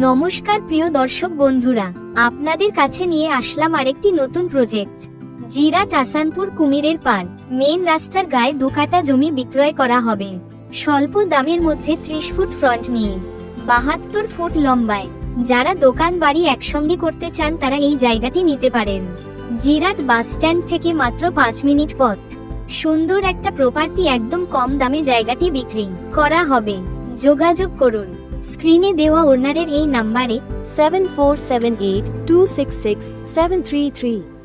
নমস্কার প্রিয় দর্শক বন্ধুরা, আপনাদের কাছে নিয়ে আসলাম আরেকটি নতুন প্রজেক্ট। জিরাট আসানপুর কুমিরের পার মেন রাস্তার গায়ে 2 কাঠা জমি বিক্রয় করা হবে স্বল্প দামের মধ্যে। 30 ফুট ফ্রন্ট নিয়ে 72 ফুট লম্বায়। যারা দোকান বাড়ি একসঙ্গে করতে চান তারা এই জায়গাটি নিতে পারেন। জিরাট বাস স্ট্যান্ড থেকে মাত্র 5 মিনিট পথ। সুন্দর একটা প্রপার্টি, একদম কম দামে জায়গাটি বিক্রি করা হবে। যোগাযোগ করুন স্ক্রিনে দেওয়া ওনারের এই নাম্বারে 7478 266 733।